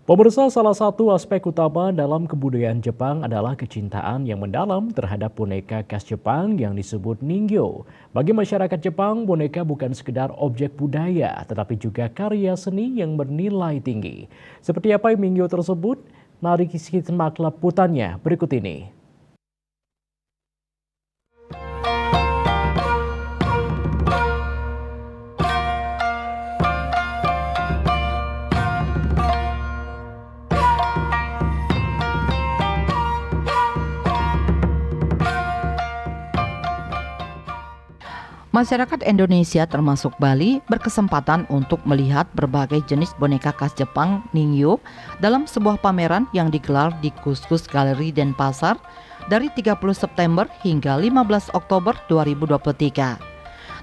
Pemirsa, salah satu aspek utama dalam kebudayaan Jepang adalah kecintaan yang mendalam terhadap boneka khas Jepang yang disebut ningyo. Bagi masyarakat Jepang, boneka bukan sekedar objek budaya, tetapi juga karya seni yang bernilai tinggi. Seperti apa ningyo tersebut? Mari kita simak liputannya berikut ini. Masyarakat Indonesia termasuk Bali berkesempatan untuk melihat berbagai jenis boneka khas Jepang Ningyo dalam sebuah pameran yang digelar di Kuskus Galeri Denpasar dari 30 September hingga 15 Oktober 2023.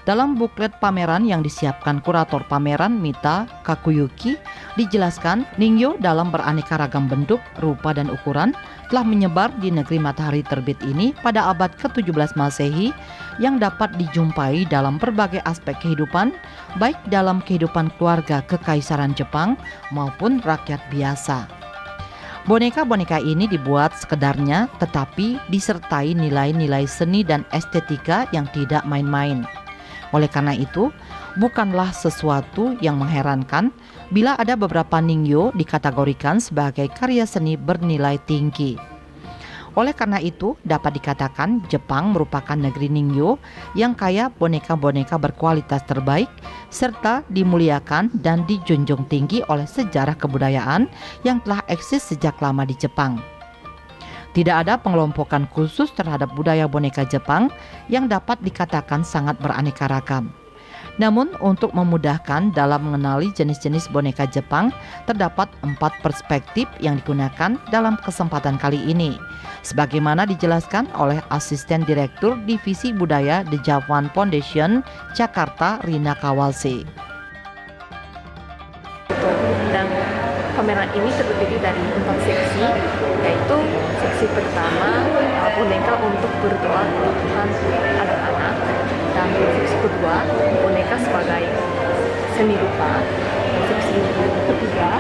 Dalam buklet pameran yang disiapkan kurator pameran Mita Kakuyuki, dijelaskan Ningyo dalam beraneka ragam bentuk, rupa dan ukuran telah menyebar di negeri matahari terbit ini pada abad ke-17 Masehi yang dapat dijumpai dalam berbagai aspek kehidupan, baik dalam kehidupan keluarga Kekaisaran Jepang maupun rakyat biasa. Boneka-boneka ini dibuat sekedarnya tetapi disertai nilai-nilai seni dan estetika yang tidak main-main. Oleh karena itu, bukanlah sesuatu yang mengherankan bila ada beberapa ningyo dikategorikan sebagai karya seni bernilai tinggi. Oleh karena itu, dapat dikatakan Jepang merupakan negeri ningyo yang kaya boneka-boneka berkualitas terbaik serta dimuliakan dan dijunjung tinggi oleh sejarah kebudayaan yang telah eksis sejak lama di Jepang. Tidak ada pengelompokan khusus terhadap budaya boneka Jepang yang dapat dikatakan sangat beraneka ragam. Namun untuk memudahkan dalam mengenali jenis-jenis boneka Jepang, terdapat 4 perspektif yang digunakan dalam kesempatan kali ini. Sebagaimana dijelaskan oleh Asisten Direktur Divisi Budaya The Japan Foundation, Jakarta, Rina Kawalse. Dan pameran ini terdiri dari 4 seksi, yaitu seksi pertama boneka untuk berdoa kebutuhan anak-anak, dan seksi kedua boneka sebagai seni rupa, seksi ketiga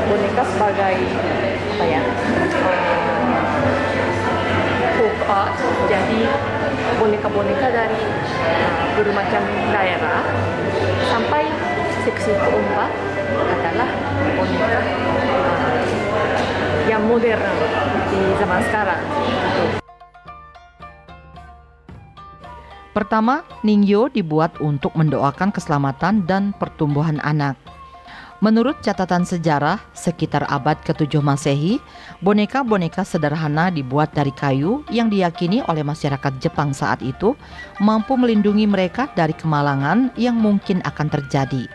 boneka sebagai folk art, jadi boneka-boneka dari bermacam daerah, sampai seksi keempat adalah boneka yang modern di zaman sekarang. Pertama, ningyo dibuat untuk mendoakan keselamatan dan pertumbuhan anak. Menurut catatan sejarah, sekitar abad ke-7 Masehi, boneka-boneka sederhana dibuat dari kayu yang diyakini oleh masyarakat Jepang saat itu mampu melindungi mereka dari kemalangan yang mungkin akan terjadi.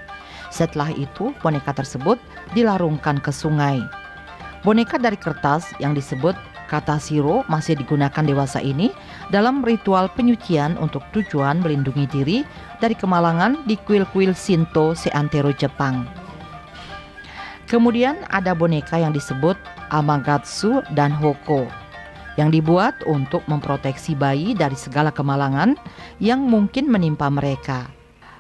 Setelah itu, boneka tersebut dilarungkan ke sungai. Boneka dari kertas yang disebut katashiro masih digunakan dewasa ini dalam ritual penyucian untuk tujuan melindungi diri dari kemalangan di kuil-kuil Shinto seantero Jepang. Kemudian ada boneka yang disebut Amagatsu dan Hoko yang dibuat untuk memproteksi bayi dari segala kemalangan yang mungkin menimpa mereka.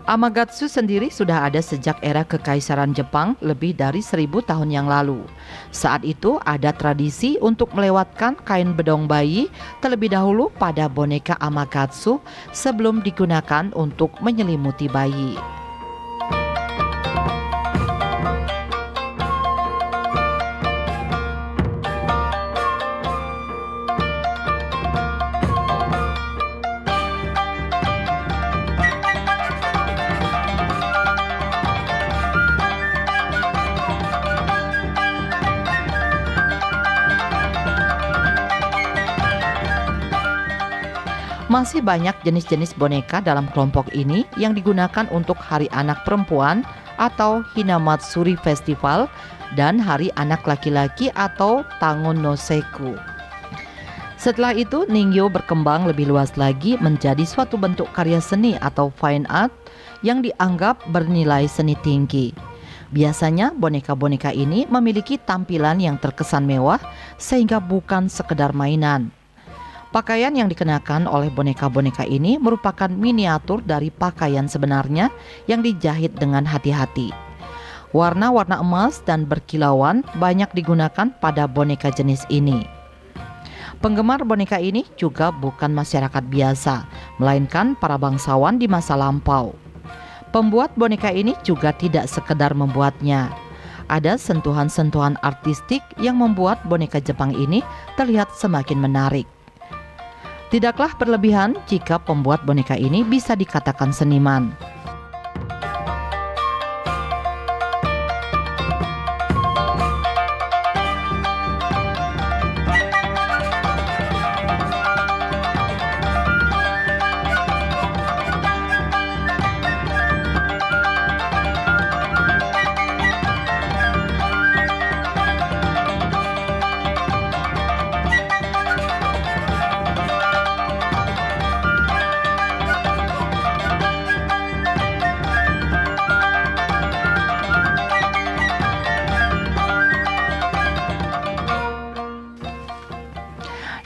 Amagatsu sendiri sudah ada sejak era Kekaisaran Jepang lebih dari 1000 tahun yang lalu. Saat itu ada tradisi untuk melewatkan kain bedong bayi terlebih dahulu pada boneka Amagatsu sebelum digunakan untuk menyelimuti bayi. Masih banyak jenis-jenis boneka dalam kelompok ini yang digunakan untuk Hari Anak Perempuan atau Hinamatsuri Festival dan Hari Anak Laki-laki atau Tangon no Seku. Setelah itu, ningyo berkembang lebih luas lagi menjadi suatu bentuk karya seni atau fine art yang dianggap bernilai seni tinggi. Biasanya boneka-boneka ini memiliki tampilan yang terkesan mewah sehingga bukan sekedar mainan. Pakaian yang dikenakan oleh boneka-boneka ini merupakan miniatur dari pakaian sebenarnya yang dijahit dengan hati-hati. Warna-warna emas dan berkilauan banyak digunakan pada boneka jenis ini. Penggemar boneka ini juga bukan masyarakat biasa, melainkan para bangsawan di masa lampau. Pembuat boneka ini juga tidak sekedar membuatnya. Ada sentuhan-sentuhan artistik yang membuat boneka Jepang ini terlihat semakin menarik. Tidaklah berlebihan jika pembuat boneka ini bisa dikatakan seniman.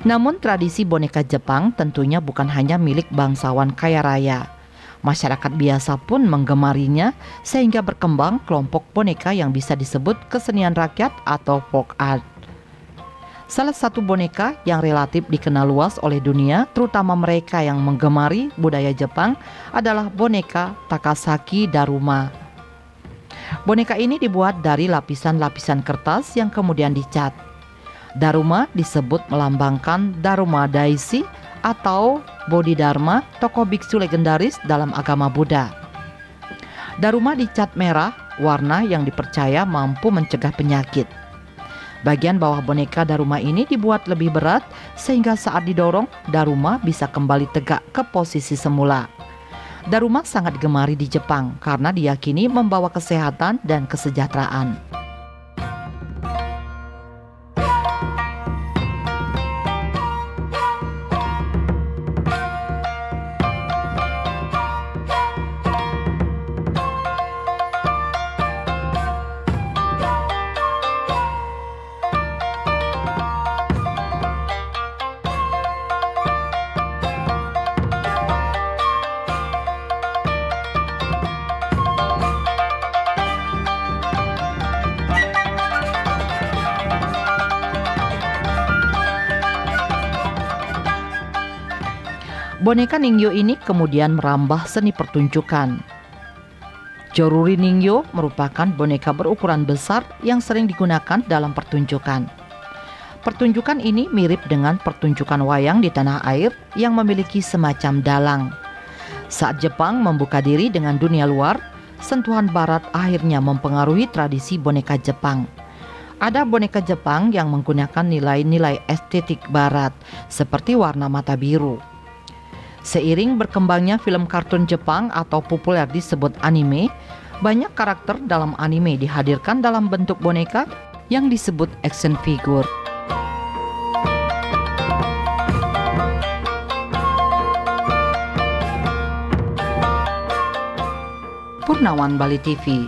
Namun tradisi boneka Jepang tentunya bukan hanya milik bangsawan kaya raya. Masyarakat biasa pun menggemarinya sehingga berkembang kelompok boneka yang bisa disebut kesenian rakyat atau folk art. Salah satu boneka yang relatif dikenal luas oleh dunia, terutama mereka yang menggemari budaya Jepang, adalah boneka Takasaki Daruma. Boneka ini dibuat dari lapisan-lapisan kertas yang kemudian dicat. Daruma disebut melambangkan Daruma Daisi atau Bodhidharma, tokoh biksu legendaris dalam agama Buddha. Daruma dicat merah, warna yang dipercaya mampu mencegah penyakit. Bagian bawah boneka Daruma ini dibuat lebih berat sehingga saat didorong, Daruma bisa kembali tegak ke posisi semula. Daruma sangat digemari di Jepang karena diyakini membawa kesehatan dan kesejahteraan. Boneka Ningyo ini kemudian merambah seni pertunjukan. Joruri Ningyo merupakan boneka berukuran besar yang sering digunakan dalam pertunjukan. Pertunjukan ini mirip dengan pertunjukan wayang di tanah air yang memiliki semacam dalang. Saat Jepang membuka diri dengan dunia luar, sentuhan barat akhirnya mempengaruhi tradisi boneka Jepang. Ada boneka Jepang yang menggunakan nilai-nilai estetik barat seperti warna mata biru. Seiring berkembangnya film kartun Jepang atau populer disebut anime, banyak karakter dalam anime dihadirkan dalam bentuk boneka yang disebut action figure. Purnawan Bali TV.